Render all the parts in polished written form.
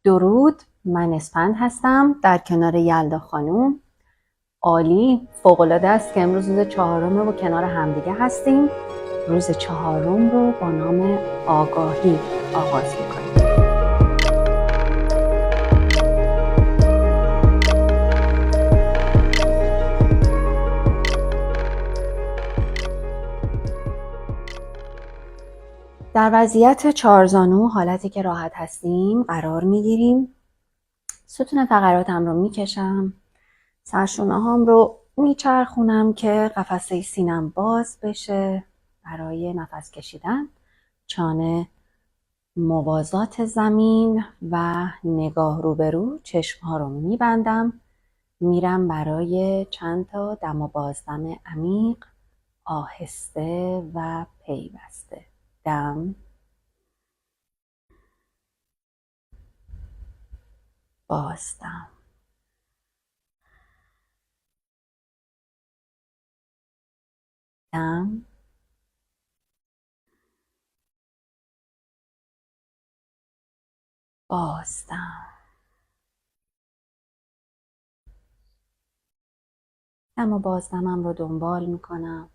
درود، من اسپند هستم در کنار یلدا خانوم. عالی، فوق‌العاده است که امروز روز 4 و کنار همدیگه هستیم. روز 4 رو با نام آگاهی آغاز میکنیم. در وضعیت چهارزانو، حالتی که راحت هستیم، قرار میگیریم. ستون فقراتم رو میکشم، سرشونه‌هام رو میچرخونم که قفسه سینم باز بشه برای نفس کشیدن. چانه موازات زمین و نگاه روبرو. چشمها رو میبندم، میرم برای چند تا دم و بازدم عمیق، آهسته و پیوسته. دم، بازدم، دم، بازدم. دم و بازدمم رو دنبال میکنم.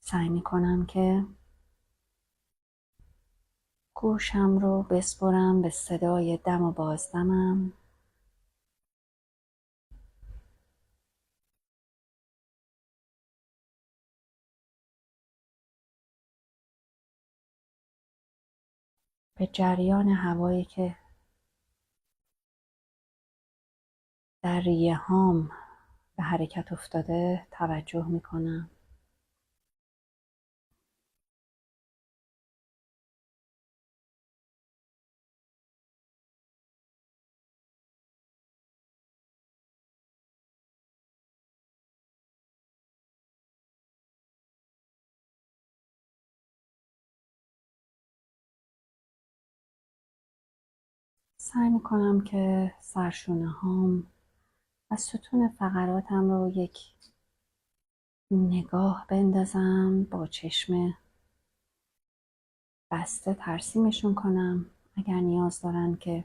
سعی میکنم که گوشم رو بسپرم به صدای دم و بازدمم. به جریان هوایی که در ریه هام به حرکت افتاده توجه میکنم. سعی میکنم که سرشونه هام و ستون فقراتم رو یک نگاه بندازم، با چشم بسته ترسیمشون کنم. اگر نیاز دارن که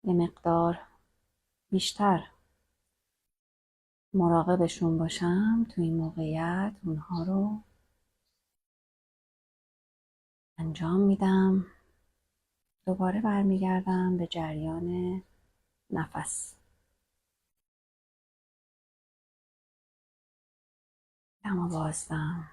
یه مقدار بیشتر مراقبشون باشم تو این موقعیت، اونها رو انجام میدم. دوباره برمیگردم به جریان نفس. دم و بازدم،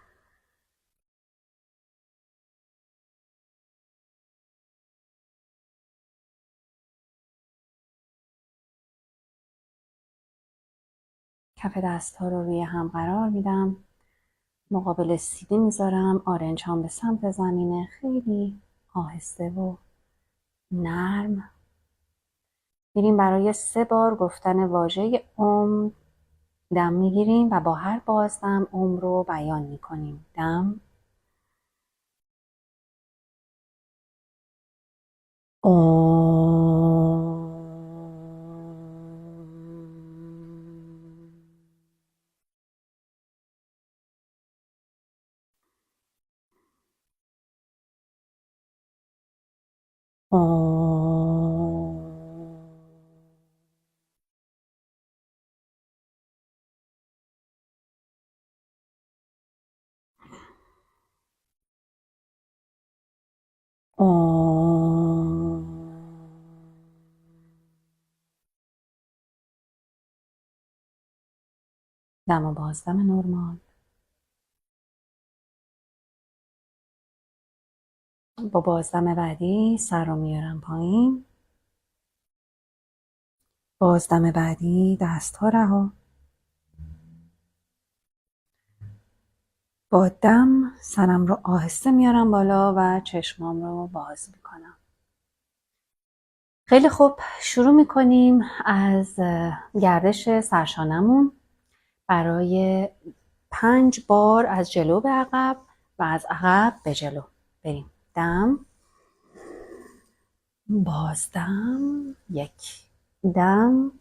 کف دست ها رو روی هم قرار میدم، مقابل سینه میذارم، آرنج هم به سمت زمینه، خیلی آهسته و نرم. میریم برای 3 بار گفتن واژه ام. دم میگیریم و با هر بازدم ام رو بیان میکنیم. دم، دم و بازدم نرمال. با بازدم بعدی سر رو میارم پایین. بازدم بعدی دست ها رها. با دم سرم رو آهسته میارم بالا و چشمام رو باز میکنم. خیلی خوب، شروع میکنیم از گردش سرشانمون برای 5 بار از جلو به عقب و از عقب به جلو. بریم. دم، بازدم، 1، دم،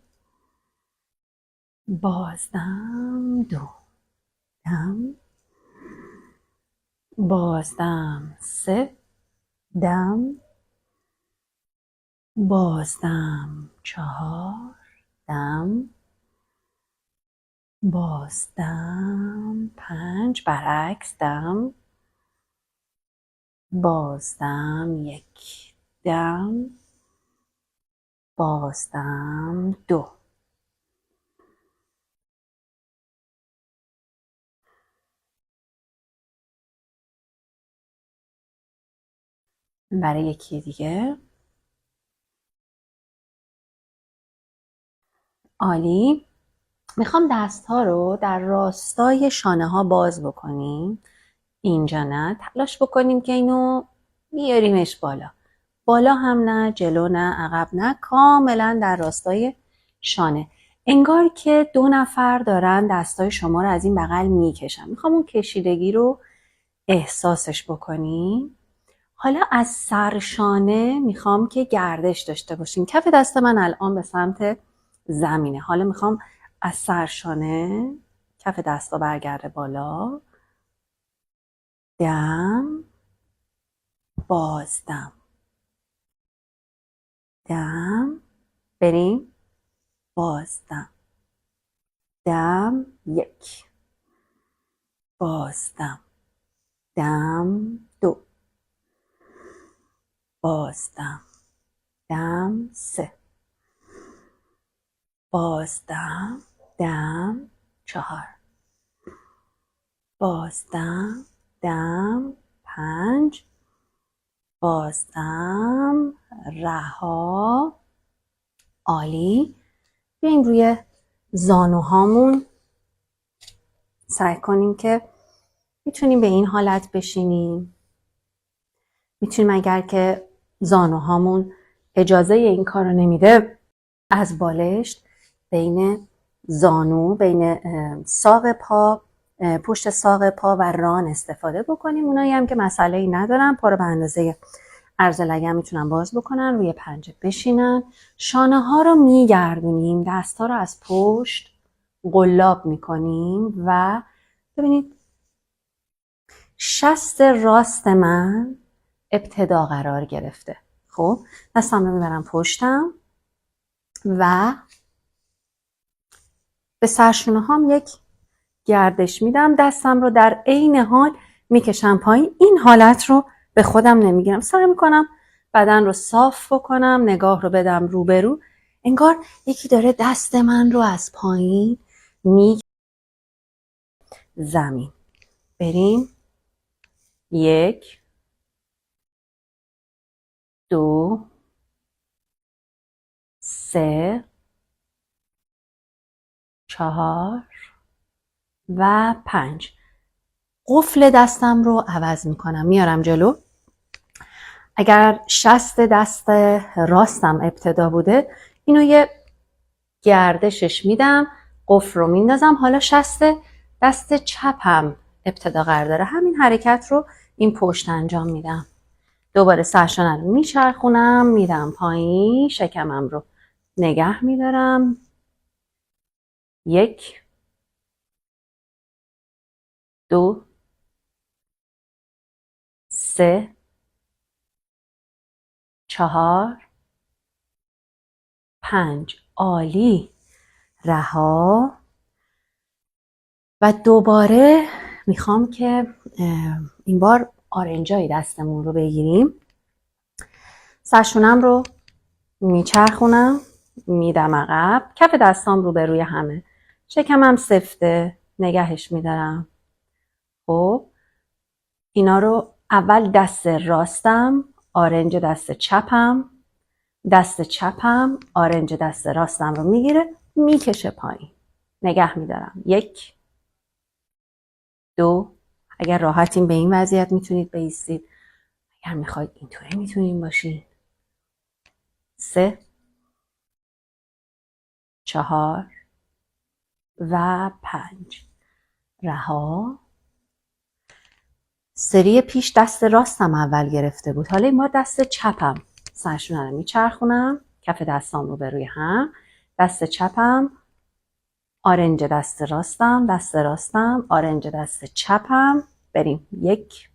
بازدم 2 دم، بازدم 3 دم، بازدم 4 دم، بازدم 5 برعکس دم، بازدم 1 دم، بازدم 2. برای یکی دیگه. عالی. میخوام دست ها رو در راستای شانه ها باز بکنیم. اینجا نه، تلاش بکنیم که اینو بیاریمش بالا. بالا هم نه، جلو نه، عقب نه، کاملا در راستای شانه. انگار که 2 نفر دارن دستای شما رو از این بغل میکشن. میخوام اون کشیدگی رو احساسش بکنیم. حالا از سر شانه میخوام که گردش داشته باشیم. کف دست من الان به سمت زمینه. حالا میخوام از سر شانه کف دستا برگرده بالا. دم، بازدم، دم، بریم، بازدم، دم 1، بازدم، دم 2، بازدم، دم 3، بازدم، دم 4، بازدم، دم 5، بازدم، رها. عالی. بیایم روی زانوهامون. سعی کنیم که میتونیم به این حالت بشینیم. میتونیم اگر که زانوهامون اجازه این کار رو نمیده از بالشت بین زانو، بین ساق پا، پشت ساق پا و ران استفاده بکنیم. اونایی هم که مسئله‌ای ندارن پا رو به اندازه عرض لگن میتونن باز بکنن، روی پنجه بشینن. شانه ها رو میگردونیم، دست ها رو از پشت قلاب میکنیم و ببینید شست راست من ابتدا قرار گرفته. خب دستم رو میبرم پشتم و به سرشونه هام یک گردش میدم. دستم رو در عین حال میکشم پایین. این حالت رو به خودم نمیگیرم. سعی میکنم بدن رو صاف بکنم، نگاه رو بدم روبرو. انگار یکی داره دست من رو از پایین زمین. بریم. 1 2 3 4 و 5. قفل دستم رو عوض میکنم، میارم جلو. اگر شست دست راستم ابتدا بوده اینو یه گردشش میدم، قفل رو میندازم. حالا شست دست چپم ابتدا قرار داره، همین حرکت رو این پشت انجام میدم. دوباره سرشانه رو میچرخونم، میدم پایین، شکمم رو نگه میدارم. 1 2 3 4 5. عالی. رها. و دوباره میخوام که این بار آرنجای دستمون رو بگیریم. سرشونم رو میچرخونم، میدم عقب، کف دستام رو به روی همه، شکمم سفته، نگهش میدارم. خب اینا رو اول دست راستم آرنج دست چپم، دست چپم آرنج دست راستم رو میگیره، میکشه پایین، نگه میدارم. 1 2. اگر راحتین به این وضعیت میتونید بایستید، اگر میخواید اینطوری میتونید باشین. 3 4 و 5. رها. سری پیش دست راستم اول گرفته بود، حالا این بار دست چپم. سرشونه رو میچرخونم، کف دستام رو به روی هم، دست چپم آرنج دست راستم، آرنج دست چپم. بریم 1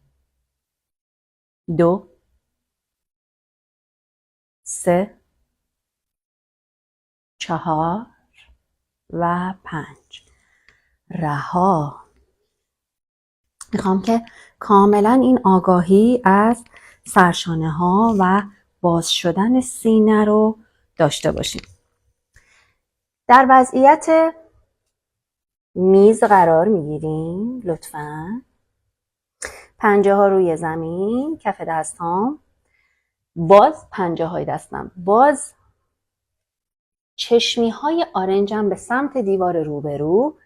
2 3 4 و 5. رها. میخوام که کاملا این آگاهی از سرشانه ها و باز شدن سینه رو داشته باشیم. در وضعیت میز قرار میگیریم لطفاً. پنجه ها روی زمین، کف دست هام باز، پنجه های دستم باز، چشمی های آرنجم به سمت دیوار روبرو.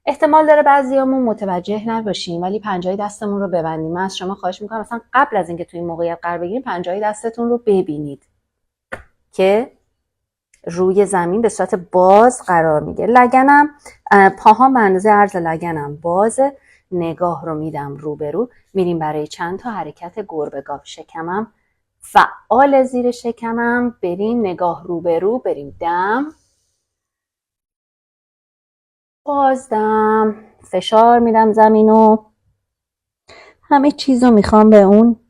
احتمال داره بعضیامون متوجه نباشیم ولی پنجه دستمون رو ببندیم. من از شما خواهش میکنم مثلا قبل از اینکه توی این موقعیت قرار بگیریم پنجه دستتون رو ببینید که روی زمین به صورت باز قرار میگیره. لگنم، پاهام به اندازه عرض لگنم بازه. نگاه رو میدم روبرو. میریم برای چند تا حرکت گربه گاو. شکمم فعال زیر شکمم. بریم نگاه روبرو. بریم دم، بازدم، فشار میدم زمینو. همه چیزو میخوام به اون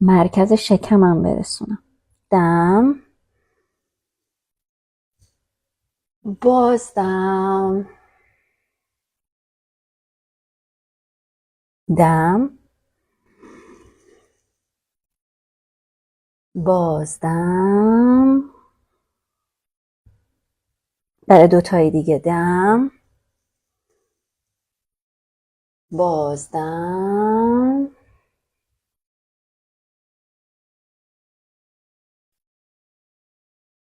مرکز شکمم برسونم. دم، بازدم، دم، بازدم. برای دوتای دیگه دم، بازدم،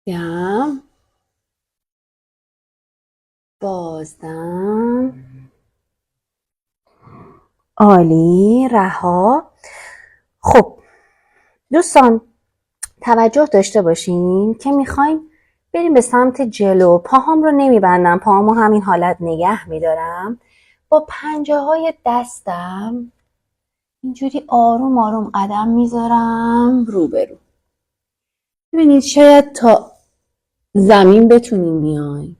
دم، بازدم. عالی. رها. خب دوستان توجه داشته باشین که میخوایم بریم به سمت جلو. پاهام رو نمیبندم، پاهامو همین حالت نگه میدارم. با پنجه های دستم اینجوری آروم آروم قدم میذارم روبرو. ببینید شاید تا زمین بتونین بیاین،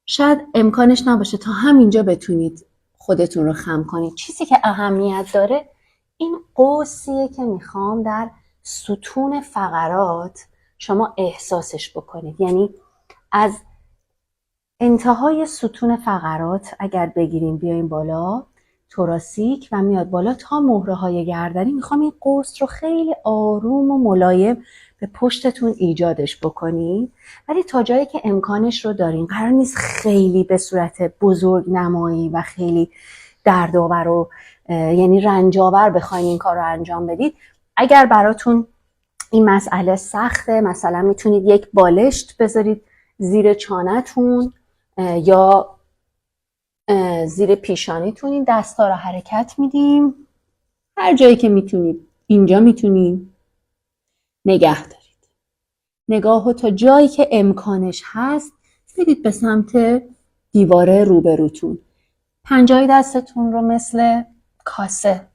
شاید امکانش نباشه تا همینجا بتونید خودتون رو خم کنید. چیزی که اهمیت داره این قوسیه که میخوام در ستون فقرات شما احساسش بکنید. یعنی از انتهای ستون فقرات اگر بگیریم بیایم بالا، توراسیک و میاد بالا تا مهره های گردنی، میخوام این قوس رو خیلی آروم و ملایم به پشتتون ایجادش بکنید. ولی تا جایی که امکانش رو دارین، قرار نیست خیلی به صورت بزرگ نمایی و خیلی دردآور و یعنی رنجاور بخواین این کار رو انجام بدید. اگر براتون این مسئله سخته، مثلا میتونید یک بالشت بذارید زیر چانتون یا زیر پیشانیتون. این دستا رو حرکت میدیم هر جایی که میتونید. اینجا میتونید نگه دارید. نگاهو تا جایی که امکانش هست بدید به سمت دیواره روبروتون. پنجه دستتون رو مثل کاسه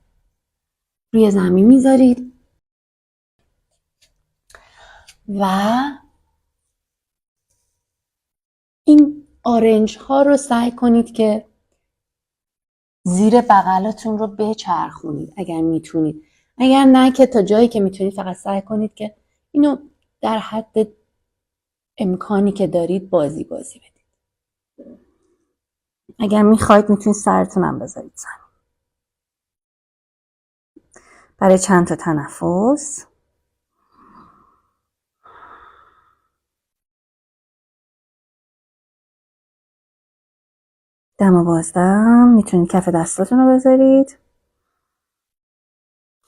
روی زمین میذارید و این آرنج ها رو سعی کنید که زیر بغلتون رو بچرخونید اگر میتونید. اگر نه که تا جایی که میتونید فقط سعی کنید که اینو در حد امکانی که دارید بازی بدید. اگر میخواید میتونید سرتونم بذارید زمین. برای چند تا تنفس دم و بازدم. میتونید کف دستاتون رو بذارید،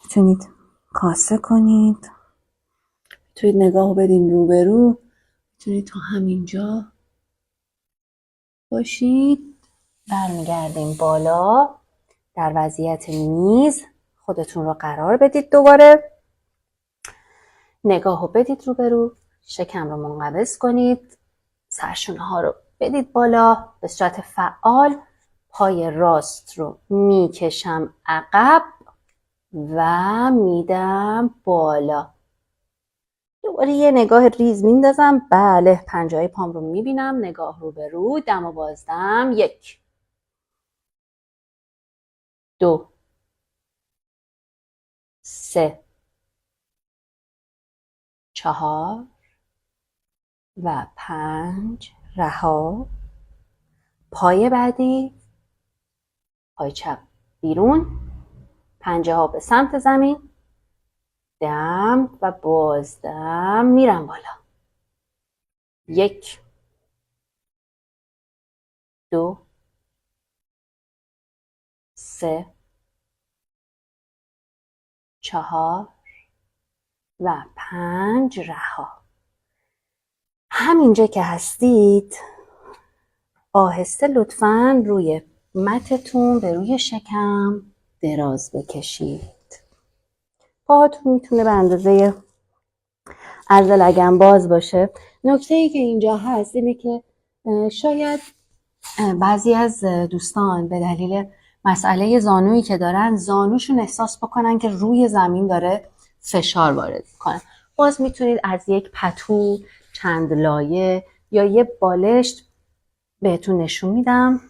میتونید کاسه کنید، میتونید نگاه بدین روبرو، میتونید تا همینجا باشید. برمیگردیم بالا. در وضعیت میز خودتون رو قرار بدید. دوباره نگاه رو بدید روبرو، شکم رو منقبض کنید، سرشونه ها رو بدید بالا به صورت فعال. پای راست رو میکشم عقب و میدم بالا. دوباره یه نگاه ریز میندازم. بله، پنجه‌های پام رو میبینم، نگاه رو به رو، دم و بازدم. 1 2 3 4 و 5. رها. پای بعدی، پای چپ بیرون، پنجه ها به سمت زمین، دم و بازدم، میرم بالا. 1 2 3 4 و 5. رها. همینجا که هستید آهسته لطفاً روی متتون به روی شکم دراز بکشید. پاهاتون میتونه به اندازه عرض لگن باز باشه. نکته ای که اینجا هست اینه که شاید بعضی از دوستان به دلیل مسئله زانویی که دارن زانوشون احساس بکنن که روی زمین داره فشار وارد میکنه. باز میتونید از یک پتو، چند لایه یا یه بالشت بهتون نشون میدم،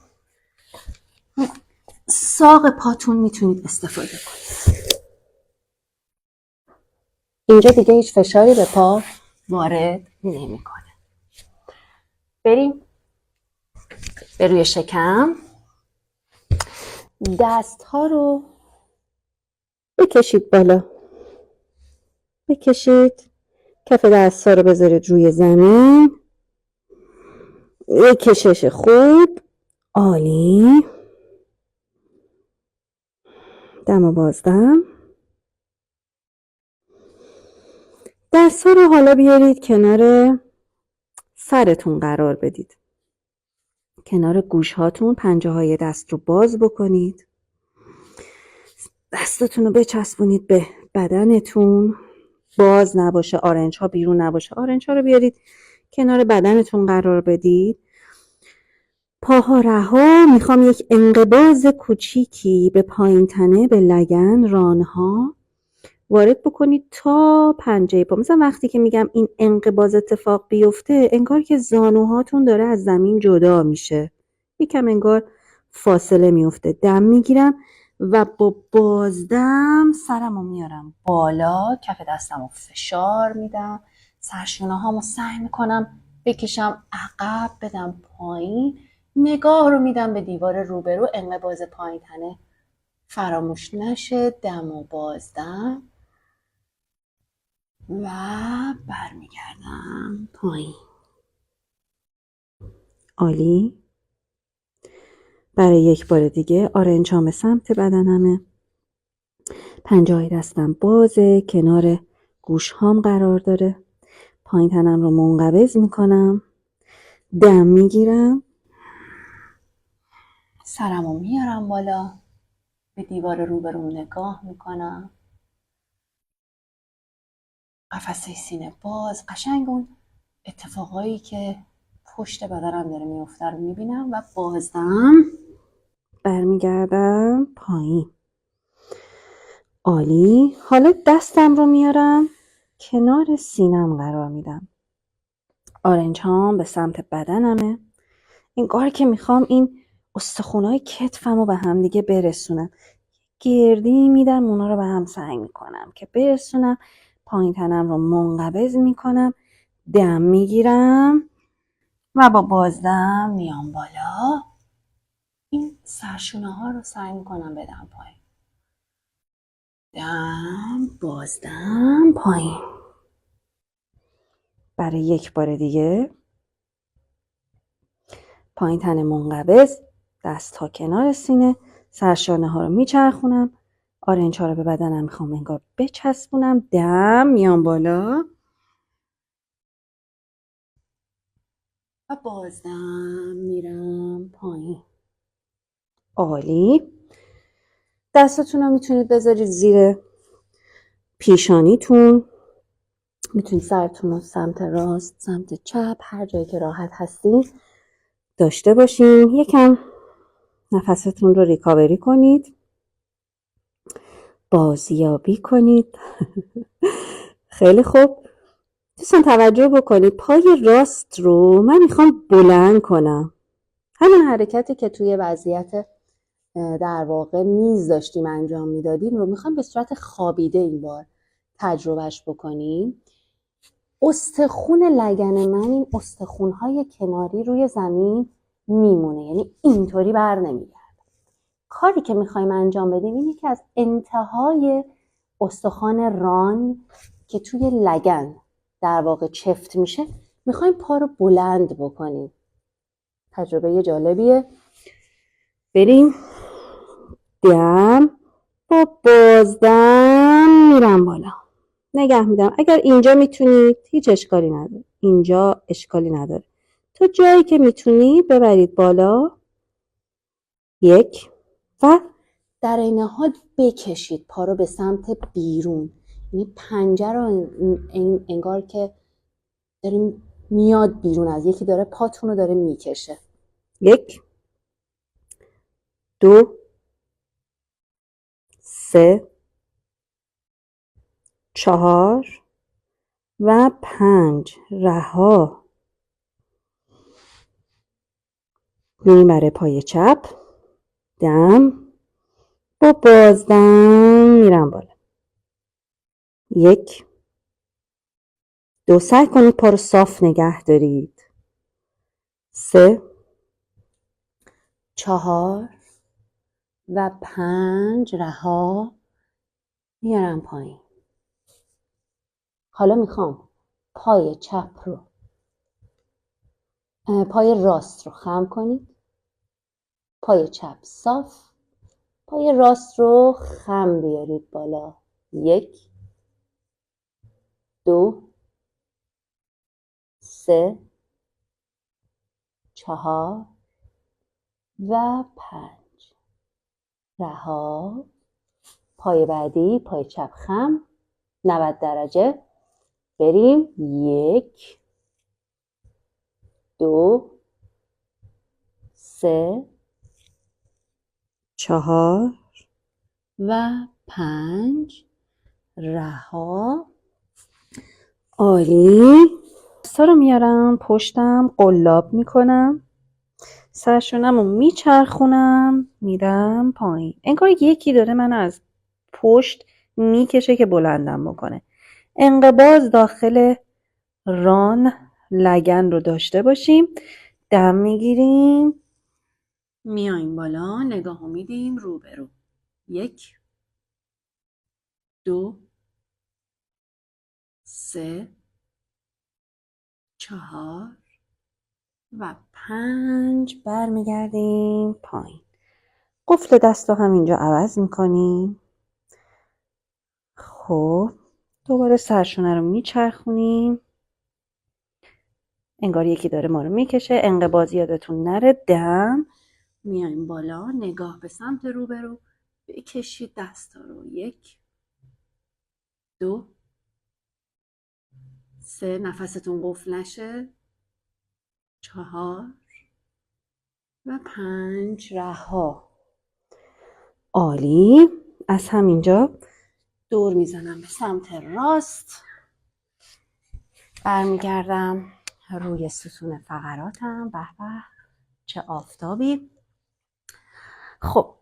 ساق پاتون میتونید استفاده کنید. اینجا دیگه هیچ فشاری به پا وارد نمیکنه. بریم به روی شکم. دست ها رو بکشید بالا، بکشید. کف دست ها رو بذارید روی زمین. یک کشش خوب، عالی. دم و بازدم. دست ها رو حالا بیارید کنار سرتون قرار بدید. کنار گوش هاتون پنجه های دست رو باز بکنید. دستتون رو بچسبونید به بدنتون، باز نباشه، آرنج ها بیرون نباشه. آرنج ها رو بیارید کنار بدنتون قرار بدید. پاها رها. میخوام یک انقباض کوچیکی به پایین تنه، به لگن، رانها وارد بکنید تا پنجه پا. مثلا وقتی که میگم این انقباض اتفاق بیفته، انگار که زانوهاتون داره از زمین جدا میشه، یکم انگار فاصله میفته. دم میگیرم و با بازدم سرم رو میارم بالا، کف دستم رو فشار میدم، سرشونه هامو سعی میکنم بکشم عقب، بدم پایین، نگاه رو میدم به دیوار روبرو. انقباض پایین تنه فراموش نشه. دم و بازدم و برمیگردم پایین. عالی. برای یک بار دیگه آرنجام به سمت بدنمه، پنجه های دستم بازه، کنار گوش هام قرار داره. پایین تنم رو منقبض میکنم، دم میگیرم، سرم رو میارم بالا، به دیوار روبروم نگاه میکنم، قفسه سینه باز، قشنگ اون اتفاقایی که پشت بدنم داره میفته رو میبینم و بازدم برمیگردم پایین. عالی. حالا دستم رو میارم کنار سینم قرار میدم. آرنج هام به سمت بدنمه. انگار که میخوام این استخونای کتفم رو به هم دیگه برسونم. گردی میدم اونا رو به هم سعی میکنم که برسونم. پایین تنم رو منقبض میکنم، دم میگیرم و با بازدم میام بالا. این سرشونه ها رو سعی میکنم بدم پایین. دم، بازدم، پایین. برای یک بار دیگه پایین تن منقبض، دست ها کنار سینه، سرشانه ها رو میچرخونم، آرنج ها رو به بدنم میخوام انگار بچسبونم، دم میام بالا و بازدم میرم پایین. عالی. دستتون رو میتونید بذارید زیر پیشانیتون، میتونید سرتون رو سمت راست، سمت چپ، هر جایی که راحت هستین داشته باشین. یکم نفستون رو ریکاوری کنید، بازیابی کنید. خیلی خوب. دوستان توجه بکنید، پای راست رو من میخوام بلند کنم. همین حرکتی که توی وضعیت در واقع میز داشتیم انجام میدادیم رو میخوام به صورت خوابیده این بار تجربهش بکنیم. استخون لگن من، این استخونهای کناری روی زمین میمونه، یعنی اینطوری بر نمیگرده. کاری که میخوایم انجام بدیم اینه که از انتهای استخوان ران که توی لگن در واقع چفت میشه میخوایم پا رو بلند بکنیم. تجربه جالبیه. بریم دم با بازدم میرم بالا، نگه میدم. اگر اینجا میتونید هیچ اشکالی نداره، اینجا اشکالی نداره، تا جایی که میتونید ببرید بالا. یک، و در این حال بکشید پا رو به سمت بیرون، یعنی پنجه رو انگار که داریم میاد بیرون، از یکی داره پاتون رو داره میکشه. یک، دو، سه، چهار و 5. رها. میریم برای پای چپ، دم با بازدم میرم بالا. یک، دو، سعی کنید پا رو صاف نگه دارید. سه، چهار و 5. رها. میارم پایین. حالا میخوام پای چپ رو پای راست رو خم کنید، پای چپ صاف، پای راست رو خم بیارید بالا. یک، دو، سه، چهار و 5. رها. پای بعدی، پای چپ خم 90 درجه. بریم. یک، دو، سه، چهار و 5. رها. عالی. دستا رو میارم پشتم، قلاب میکنم، سرشونم رو میچرخونم، میرم پایین. انگار یکی داره من از پشت میکشه که بلندم بکنه. انقباض داخل ران لگن رو داشته باشیم. دم میگیریم، میایم بالا، نگاه میدیم رو به رو. یک، دو، سه، چهار و 5. برمیگردیم پایین. قفل دست رو همینجا عوض میکنیم. خب دوباره سرشونه رو میچرخونیم، انگار یکی داره ما رو میکشه. انقباض یادتون نره. دم میایم بالا، نگاه به سمت روبرو، بکشید دستا رو. یک، دو، سه، نفستون قفل نشه، چهار و 5. رها. عالی. از همینجا دور میزنم به سمت راست، برمیگردم روی ستون فقراتم. به به چه آفتابی. خب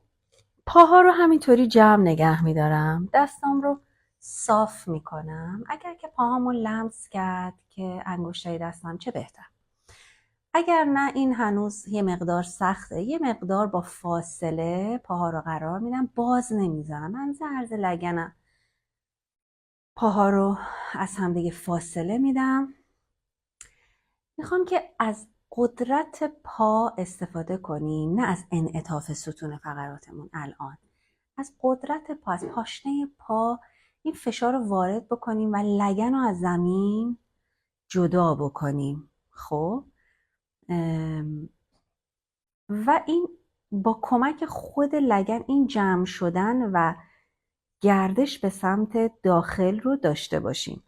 پاها رو همینطوری جمع نگه میدارم، دستام رو صاف میکنم. اگر که پاهامو لمس کرد که انگشتای دستم، چه بهتر. اگر نه، این هنوز یه مقدار سخته، یه مقدار با فاصله پاها رو قرار میدم، باز نمیذارم. من عرض لگنم پاها رو از هم دیگه فاصله میدم. میخوام که از قدرت پا استفاده کنیم، نه از انعطاف ستون فقراتمون. الان از قدرت پا، از پاشنه پا این فشار رو وارد بکنیم و لگن رو از زمین جدا بکنیم. خب و این با کمک خود لگن این جمع شدن و گردش به سمت داخل رو داشته باشیم.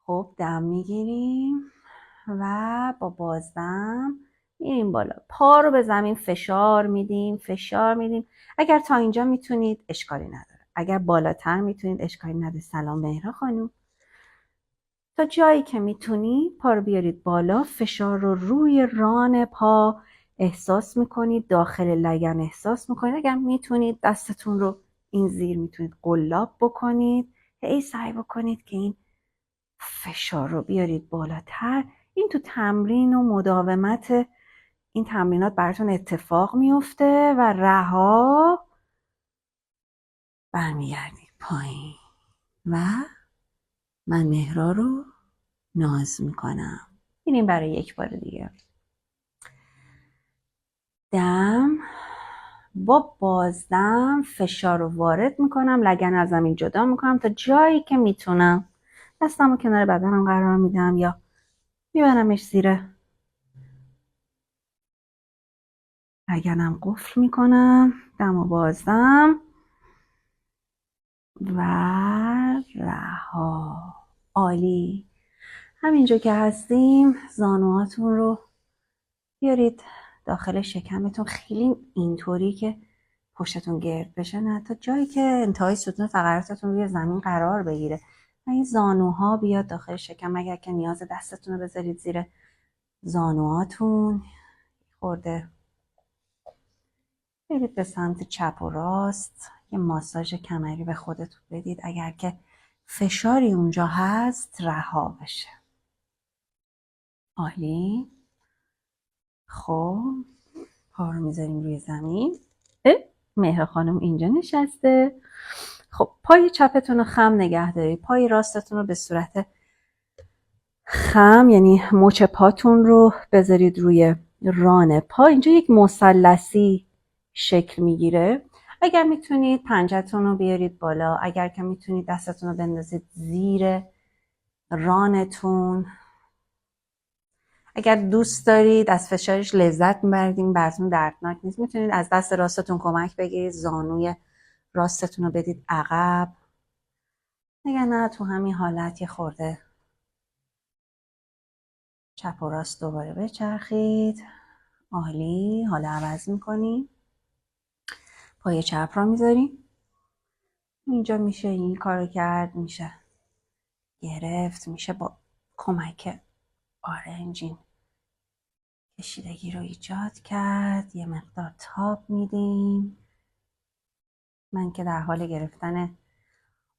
خب دم میگیریم و با بازدم میریم بالا. پا رو به زمین فشار میدیم، فشار میدیم. اگر تا اینجا میتونید اشکالی نداره، اگر بالاتر میتونید اشکالی نداره. سلام مهرا خانم. تا جایی که میتونید پا رو بیارید بالا، فشار رو روی ران پا احساس میکنید، داخل لگن احساس میکنید. اگر میتونید دستتون رو این زیر میتونید قلاب بکنید، هی سعی بکنید که این فشار رو بیارید بالاتر. این تو تمرین و مداومت این تمرینات براتون اتفاق میفته و رها برمیگردید پایین و من مهرا رو ناز میکنم. اینیم برای یک بار دیگه. دم با بازدم فشار رو وارد میکنم، لگن از زمین جدا میکنم تا جایی که میتونم. دستم رو کنار بدنم قرار میدم یا میبرمش زیر لگنم، قفل میکنم. دم و بازدم و رها. عالی. همینجا که هستیم زانوهاتون رو بیارید داخل شکمتون، خیلی اینطوری که پشتتون گرد بشه نه، تا جایی که انتهای ستون فقراتتون روی زمین قرار بگیره و این زانوها بیاد داخل شکم. اگر که نیاز دستتون رو بذارید زیر زانوهاتون، خورده برید به سمت چپ و راست، یه ماساژ کمری به خودتون بدید. اگر که فشاری اونجا هست رها بشه. عالی. خب پا رو میذاریم روی زمین. مهر خانم اینجا نشسته. خب پای چپتون رو خم نگه دارید، پای راستتون رو به صورت خم، یعنی مچ پاتون رو بذارید روی ران پا. اینجا یک مثلثی شکل میگیره. اگر میتونید پنجه‌تون رو بیارید بالا، اگر که میتونید دستتون رو بندازید زیر رانتون. اگر دوست دارید از فشارش لذت میبرید، براتون دردناک نیست، میتونید از دست راستتون کمک بگیرید، زانوی راستتون رو بدید عقب. اگر نه تو همین حالت یه خورده چپ و راست دوباره بچرخید. عالی. حالا عوض میکنیم، پای چپ را میذاریم اینجا. میشه این کارو کرد، میشه گرفت، میشه با کمک آرنجین کشیدگی رو ایجاد کرد. یه مقدار تاب میدیم. من که در حال گرفتن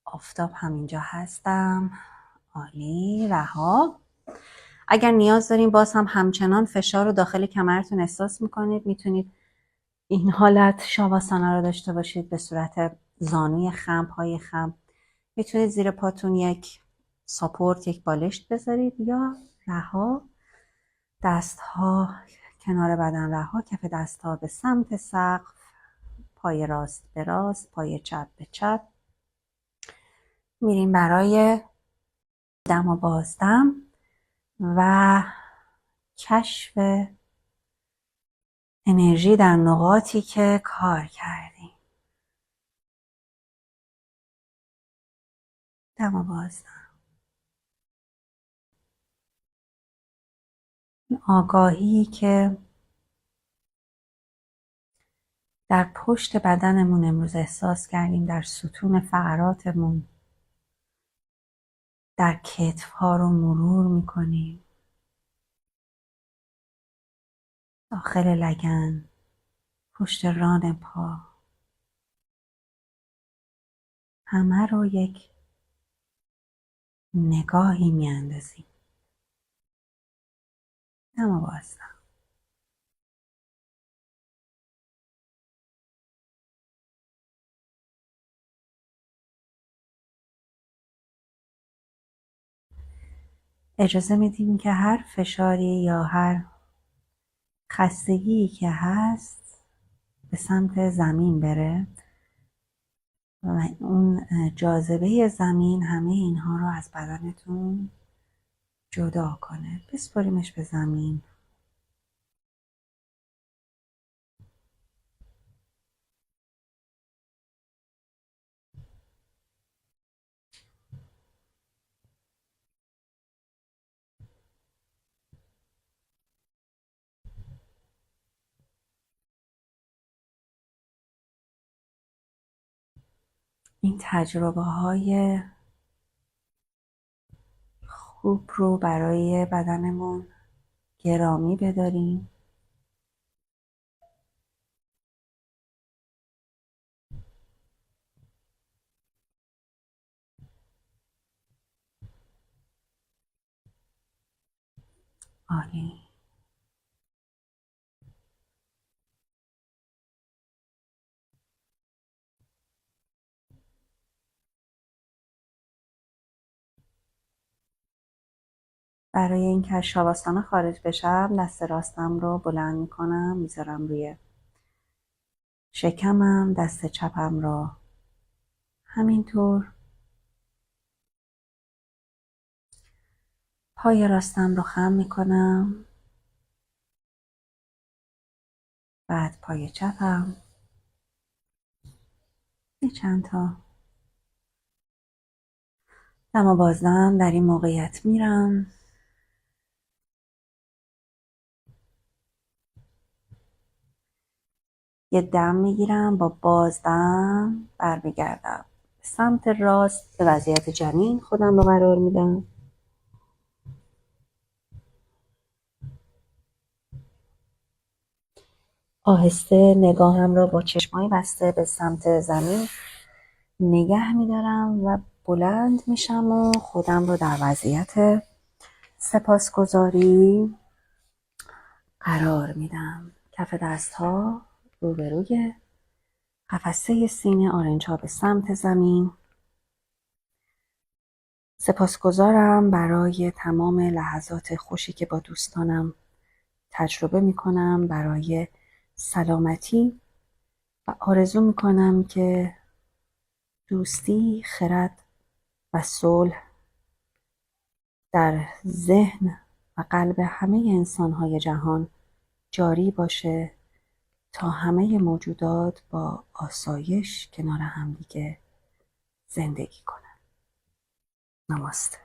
آفتاب همینجا هستم. عالی. رها. اگر نیاز داریم باز هم همچنان فشار رو داخل کمرتون احساس میکنید، میتونید این حالت شاواسانا رو داشته باشید به صورت زانوی خم، پای خم. میتونید زیر پاتون یک ساپورت، یک بالشت بذارید یا رها. دست ها کنار بدن رها، کف دست ها به سمت سقف، پای راست به راست، پای چپ به چپ. میریم برای دم و بازدم و کشف انرژی در نقاطی که کار کردیم. دم و بازدم. آگاهی که در پشت بدنمون امروز احساس کردیم، در ستون فقراتمون، در کتف‌ها رو مرور می‌کنیم، داخل لگن، پشت ران پا، همه رو یک نگاهی میاندازیم. دم و بازدم. اجازه میدیم که هر فشاری یا هر خستگی که هست به سمت زمین بره و اون جاذبه زمین همه اینها رو از بدنتون جدا کنه. بسپاریمش به زمین. این تجربه های توپ رو برای بدنمون گرامی بداریم. عالی. برای اینکه از شاواسانا خارج بشم دست راستم رو بلند میکنم، میذارم روی شکمم، دست چپم رو همینطور. پای راستم رو خم میکنم، بعد پای چپم، یه چند تا دم و بازدم در این موقعیت میرم. یه دم میگیرم، با بازدم برمیگردم به سمت راست، به وضعیت جنین خودم رو قرار میدم. آهسته نگاهم رو با چشمای بسته به سمت زمین نگه میدارم و بلند میشم و خودم رو در وضعیت سپاسگزاری قرار میدم. کف دست ها روبروی قفسه سینه، آرنج ها به سمت زمین. سپاسگزارم برای تمام لحظات خوشی که با دوستانم تجربه میکنم، برای سلامتی، و آرزو میکنم که دوستی، خرد و صلح در ذهن و قلب همه انسانهای جهان جاری باشه تا همه موجودات با آسایش کنار همدیگه زندگی کنن. نماسته.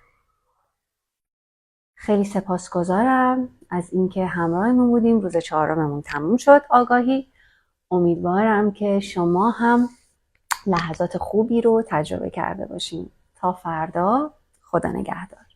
خیلی سپاسگزارم از اینکه همراهمون بودیم. روز 4مون تموم شد آگاهی. امیدوارم که شما هم لحظات خوبی رو تجربه کرده باشین. تا فردا، خدا نگهدار.